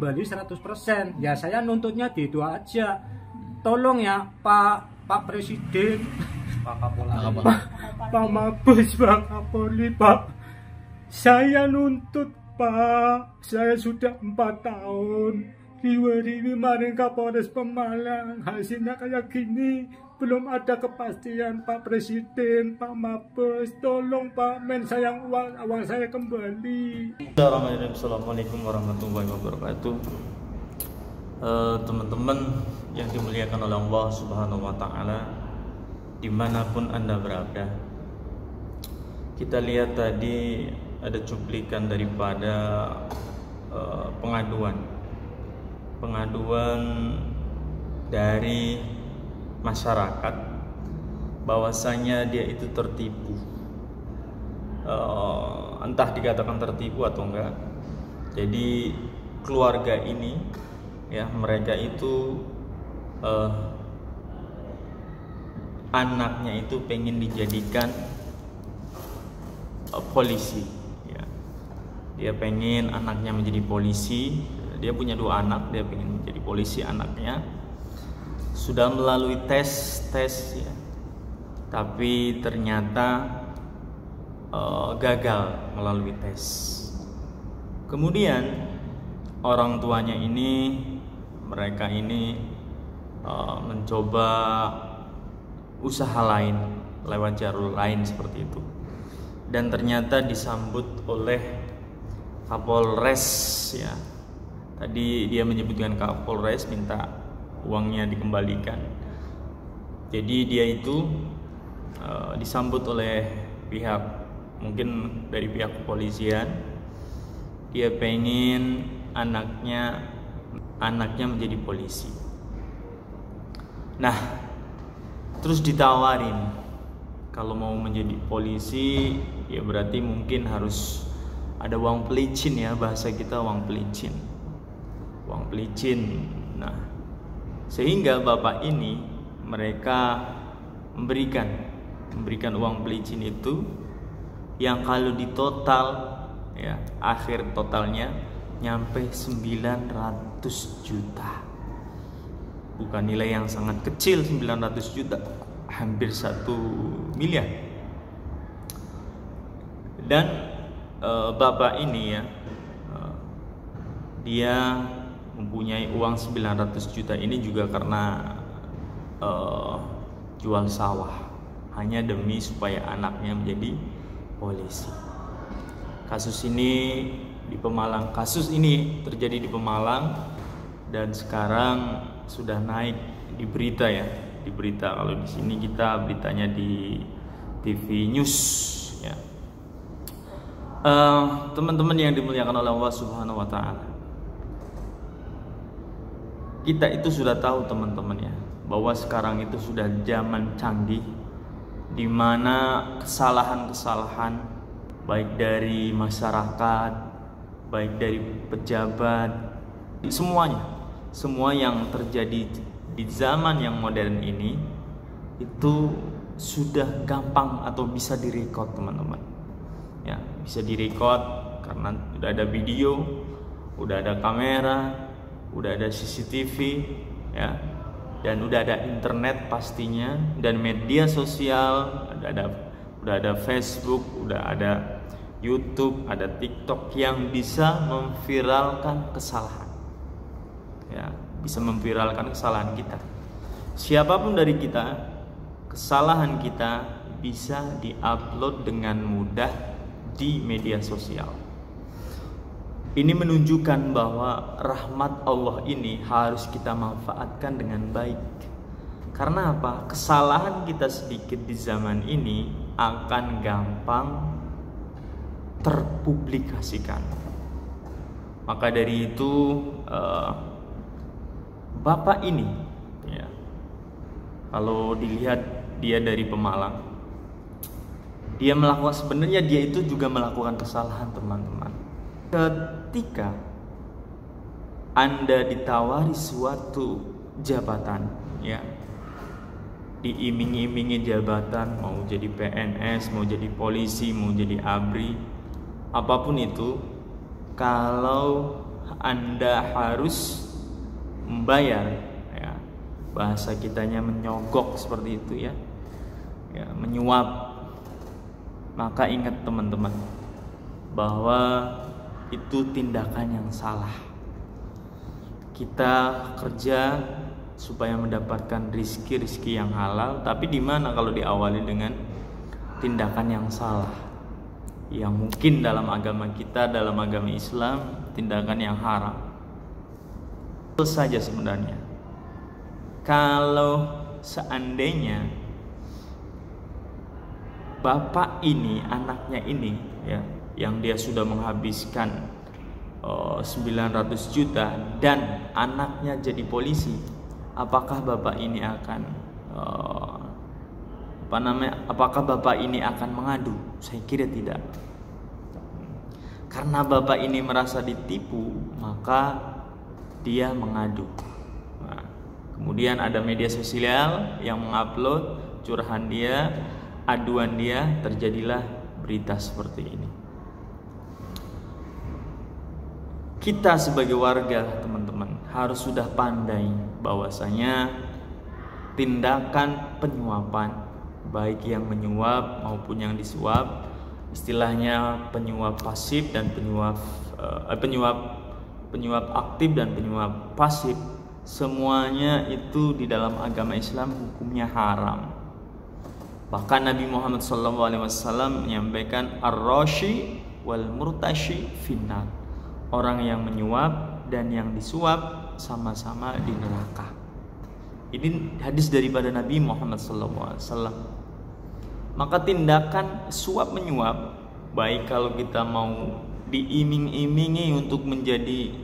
kembali 100%. Ya saya nuntutnya di itu aja. Tolong ya Pak Presiden, Pak Kapolri, Pak Mabes, Pak Kapolri, Pak. Saya nuntut Pak, saya sudah 4 tahun kemarin Kapolres Pemalang, hasilnya kayak gini. Belum ada kepastian Pak Presiden, Pak Mabes. Tolong Pak Men, sayang uang saya kembali. Assalamualaikum warahmatullahi wabarakatuh. Teman-teman yang dimuliakan oleh Allah Subhanahu wa Ta'ala, dimanapun Anda berada, kita lihat tadi ada cuplikan daripada pengaduan dari masyarakat bahwasanya dia itu tertipu, entah dikatakan tertipu atau enggak. Jadi keluarga ini ya, mereka itu anaknya itu pengen dijadikan polisi ya. Dia pengen anaknya menjadi polisi. Dia punya 2 anak, dia pengen menjadi polisi anaknya. Sudah melalui tes ya, tapi ternyata gagal melalui tes. Kemudian orang tuanya ini, mereka ini mencoba usaha lain lewat jalur lain seperti itu, dan ternyata disambut oleh Kapolres ya. Tadi dia menyebutkan Kapolres minta uangnya dikembalikan. Jadi dia itu disambut oleh pihak, mungkin dari pihak kepolisian. Dia pengen anaknya menjadi polisi. Nah, terus ditawarin kalau mau menjadi polisi ya berarti mungkin harus ada uang pelicin ya, bahasa kita uang pelicin. Nah, sehingga bapak ini mereka memberikan uang pelicin itu yang kalau di total ya, akhir totalnya nyampe 900 juta. Bukan nilai yang sangat kecil, 900 juta, hampir 1 miliar. Dan bapak ini ya, dia mempunyai uang 900 juta ini juga karena jual sawah, hanya demi supaya anaknya menjadi polisi. Kasus ini terjadi di Pemalang, dan sekarang sudah naik di berita ya, di berita. Kalau di sini kita beritanya di TV News ya. Teman-teman yang dimuliakan oleh Allah Subhanahu wa Ta'ala, kita itu sudah tahu teman-teman ya, bahwa sekarang itu sudah zaman canggih, di mana kesalahan-kesalahan baik dari masyarakat, baik dari pejabat, semua yang terjadi di zaman yang modern ini itu sudah gampang atau bisa direkod teman-teman ya, bisa direkod karena udah ada video, udah ada kamera, udah ada CCTV ya, dan udah ada internet pastinya, dan media sosial, udah ada Facebook, udah ada YouTube, ada TikTok yang bisa memviralkan kesalahan ya, bisa memviralkan kesalahan kita. Siapapun dari kita, kesalahan kita bisa diupload dengan mudah di media sosial. Ini menunjukkan bahwa rahmat Allah ini harus kita manfaatkan dengan baik. Karena apa? Kesalahan kita sedikit di zaman ini akan gampang terpublikasikan. Maka dari itu bapak ini ya, kalau dilihat dia dari Pemalang, sebenarnya dia itu juga melakukan kesalahan teman-teman. Ketika Anda ditawari suatu jabatan ya, diiming-imingi jabatan, mau jadi PNS, mau jadi polisi, mau jadi ABRI, apapun itu, kalau Anda harus membayar, ya, bahasa kitanya menyogok seperti itu ya, menyuap, maka ingat teman-teman bahwa itu tindakan yang salah. Kita kerja supaya mendapatkan rizki yang halal, tapi di mana kalau diawali dengan tindakan yang salah, yang mungkin dalam agama kita, dalam agama Islam, tindakan yang haram. Itu saja sebenarnya. Kalau seandainya bapak ini, anaknya ini, ya, yang dia sudah menghabiskan 900 juta dan anaknya jadi polisi, apakah bapak ini akan apakah bapak ini akan mengadu? Saya kira tidak. Karena bapak ini merasa ditipu, maka dia mengadu. Nah, kemudian ada media sosial yang mengupload curahan dia, aduan dia, terjadilah berita seperti ini. Kita sebagai warga, teman-teman, harus sudah pandai bahwasanya tindakan penyuapan, baik yang menyuap maupun yang disuap, istilahnya penyuap pasif dan penyuap aktif dan penyuap pasif, semuanya itu di dalam agama Islam hukumnya haram. Bahkan Nabi Muhammad SAW menyampaikan ar-rashi wal murtashi finnar, orang yang menyuap dan yang disuap sama-sama di neraka. Ini hadis daripada Nabi Muhammad SAW. Maka tindakan suap menyuap, baik kalau kita mau diiming-imingi untuk menjadi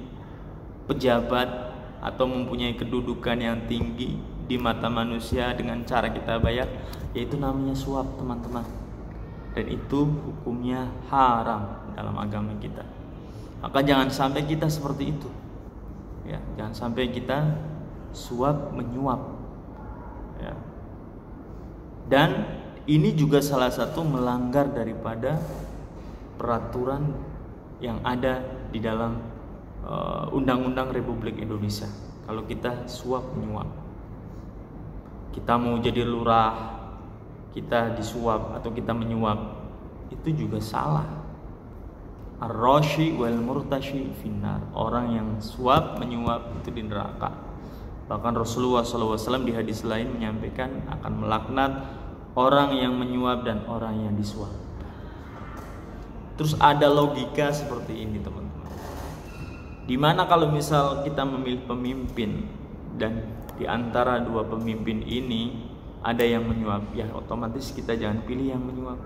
pejabat atau mempunyai kedudukan yang tinggi di mata manusia dengan cara kita bayar, yaitu namanya suap, teman-teman. Dan itu hukumnya haram dalam agama kita. Maka jangan sampai kita seperti itu, ya, jangan sampai kita suap menyuap, ya. Dan ini juga salah satu melanggar daripada peraturan yang ada di dalam Undang-Undang Republik Indonesia. Kalau kita suap menyuap, kita mau jadi lurah, kita disuap atau kita menyuap, itu juga salah. Ar-rashi wal murtashi finnar, orang yang suap menyuap itu di neraka. Bahkan Rasulullah SAW di hadis lain menyampaikan akan melaknat orang yang menyuap dan orang yang disuap. Terus ada logika seperti ini, teman-teman. Dimana kalau misal kita memilih pemimpin dan di antara dua pemimpin ini ada yang menyuap, ya otomatis kita jangan pilih yang menyuap.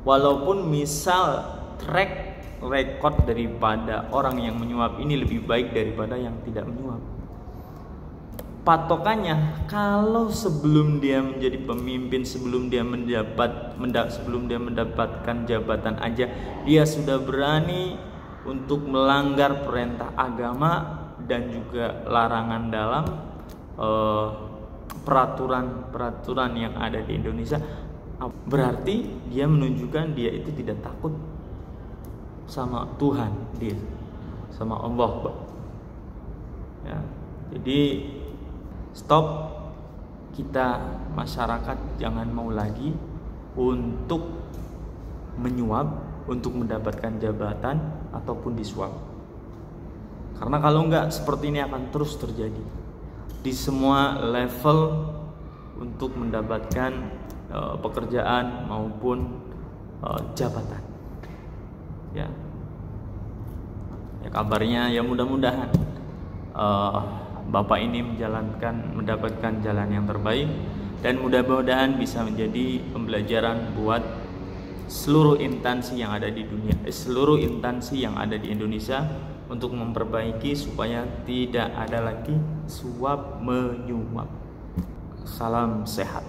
Walaupun misal track record daripada orang yang menyuap ini lebih baik daripada yang tidak menyuap. Patokannya, kalau sebelum dia menjadi pemimpin, sebelum dia mendapatkan jabatan aja, dia sudah berani untuk melanggar perintah agama dan juga larangan dalam peraturan yang ada di Indonesia, berarti dia menunjukkan dia itu tidak takut sama Tuhan, dia sama Allah, ya. Jadi stop, kita masyarakat jangan mau lagi untuk menyuap untuk mendapatkan jabatan ataupun disuap. Karena kalau enggak, seperti ini akan terus terjadi di semua level untuk mendapatkan pekerjaan maupun jabatan. Ya kabarnya ya mudah-mudahan Bapak ini mendapatkan jalan yang terbaik, dan mudah-mudahan bisa menjadi pembelajaran buat seluruh instansi yang ada di dunia, seluruh instansi yang ada di Indonesia, untuk memperbaiki supaya tidak ada lagi suap menyuap. Salam sehat.